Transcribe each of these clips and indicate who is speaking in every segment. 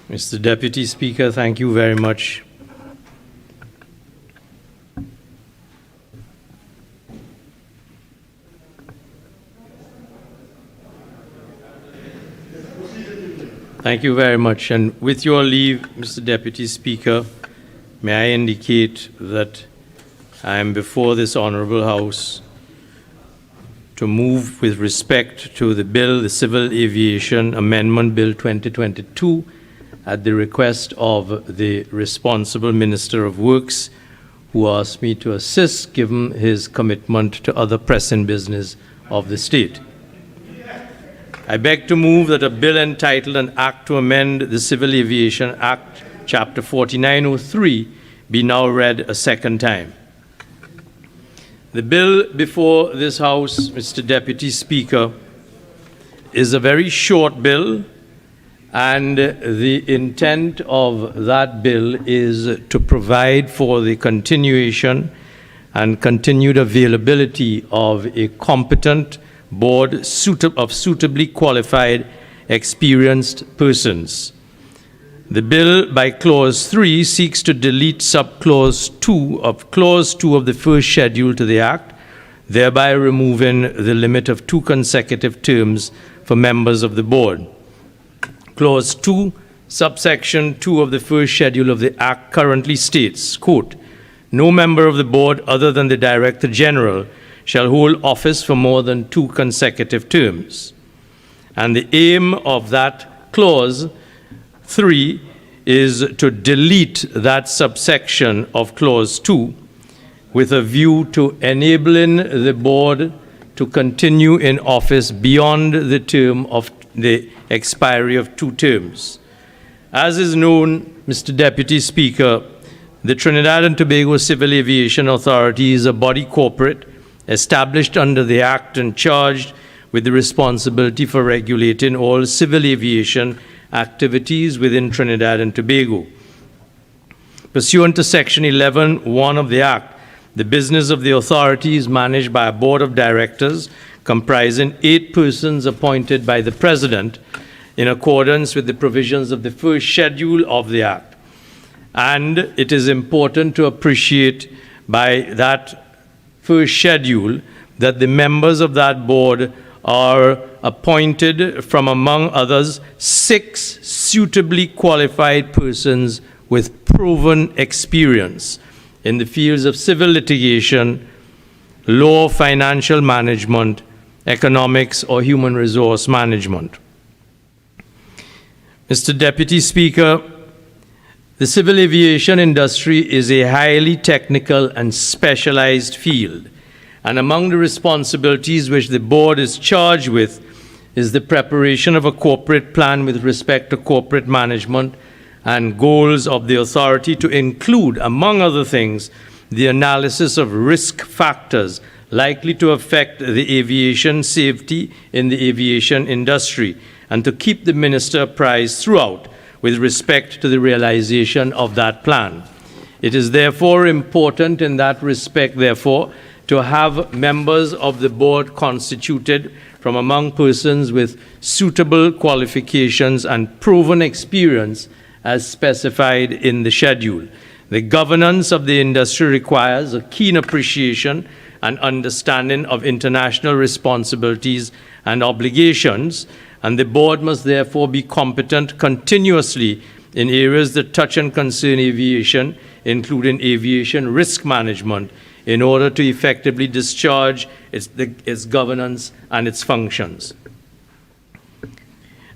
Speaker 1: Mr. Deputy Speaker, thank you very much. Thank you very much. And with your leave, Mr. Deputy Speaker, may I indicate that I am before this Honourable House to move with respect to the bill, the Civil Aviation Amendment Bill 2022, at the request of the responsible Minister of Works, who asked me to assist given his commitment to other pressing business of the state. I beg to move that a bill entitled An Act to Amend the Civil Aviation Act, Chapter 4903, be now read a second time. The bill before this House, Mr. Deputy Speaker, is a very short bill, and the intent of that bill is to provide for the continuation and continued availability of a competent board of suitably qualified, experienced persons. The bill, by Clause 3, seeks to delete Subclause 2 of Clause 2 of the first schedule to the Act, thereby removing the limit of 2 consecutive terms for members of the board. Clause 2, subsection 2 of the first schedule of the Act currently states, quote, "No member of the board other than the Director General shall hold office for more than 2 consecutive terms." And the aim of that clause 3 is to delete that subsection of Clause 2 with a view to enabling the board to continue in office beyond the term of the expiry of 2 terms. As is known, Mr. Deputy Speaker, the Trinidad and Tobago Civil Aviation Authority is a body corporate established under the Act and charged with the responsibility for regulating all civil aviation activities within Trinidad and Tobago. Pursuant to Section 11(1) of the Act, the business of the authority is managed by a board of directors comprising 8 persons appointed by the President in accordance with the provisions of the first schedule of the Act. And it is important to appreciate by that first schedule that the members of that board are appointed from, among others, 6 suitably qualified persons with proven experience in the fields of civil litigation, law, financial management, economics, or human resource management. Mr. Deputy Speaker, the civil aviation industry is a highly technical and specialized field, and among the responsibilities which the board is charged with is the preparation of a corporate plan with respect to corporate management and goals of the authority to include, among other things, the analysis of risk factors likely to affect the aviation safety in the aviation industry, and to keep the minister apprised throughout with respect to the realization of that plan. It is therefore important in that respect, therefore, to have members of the board constituted from among persons with suitable qualifications and proven experience as specified in the schedule. The governance of the industry requires a keen appreciation and understanding of international responsibilities and obligations, and the board must therefore be competent continuously in areas that touch and concern aviation, including aviation risk management, in order to effectively discharge its governance and its functions.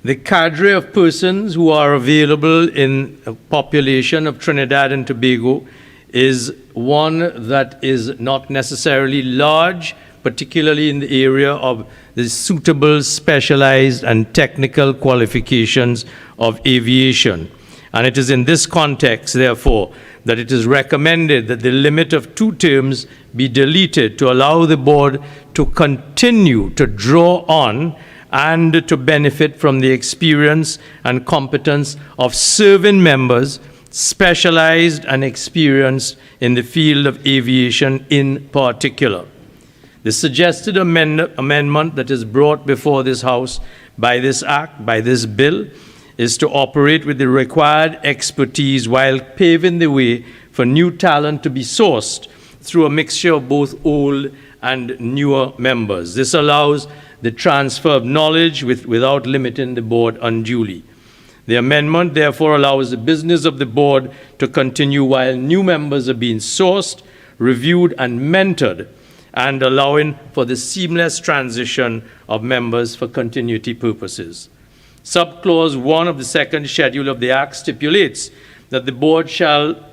Speaker 1: The cadre of persons who are available in a population of Trinidad and Tobago is one that is not necessarily large, particularly in the area of the suitable, specialized, and technical qualifications of aviation. And it is in this context, therefore, that it is recommended that the limit of 2 terms be deleted to allow the board to continue to draw on and to benefit from the experience and competence of serving members specialized and experienced in the field of aviation in particular. The suggested amendment that is brought before this House by this Act, by this bill, is to operate with the required expertise while paving the way for new talent to be sourced through a mixture of both old and newer members. This allows the transfer of knowledge without limiting the board unduly. The amendment therefore allows the business of the board to continue while new members are being sourced, reviewed, and mentored, and allowing for the seamless transition of members for continuity purposes. Subclause 1 of the second schedule of the Act stipulates that the board shall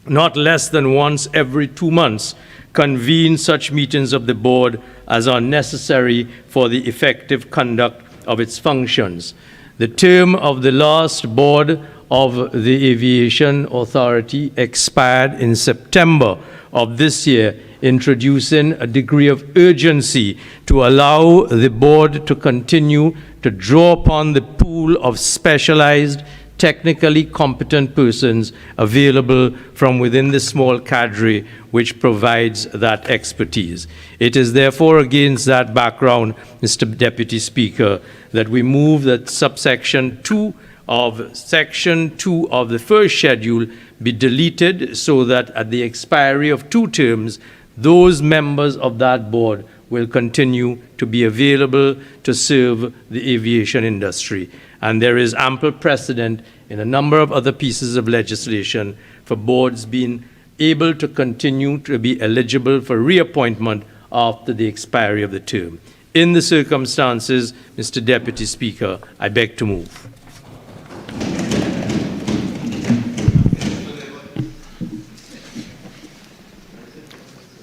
Speaker 1: not less than once every 2 months convene such meetings of the board as are necessary for the effective conduct of its functions. The term of the last board of the Aviation Authority expired in September of this year, introducing a degree of urgency to allow the board to continue to draw upon the pool of specialized, technically competent persons available from within the small cadre which provides that expertise. It is therefore against that background, Mr. Deputy Speaker, that we move that subsection 2 of section 2 of the first schedule be deleted so that at the expiry of 2 terms, those members of that board will continue to be available to serve the aviation industry. And there is ample precedent in a number of other pieces of legislation for boards being able to continue to be eligible for reappointment after the expiry of the term. In the circumstances, Mr. Deputy Speaker, I beg to move.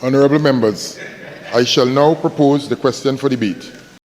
Speaker 2: Honourable members, I shall now propose the question for debate.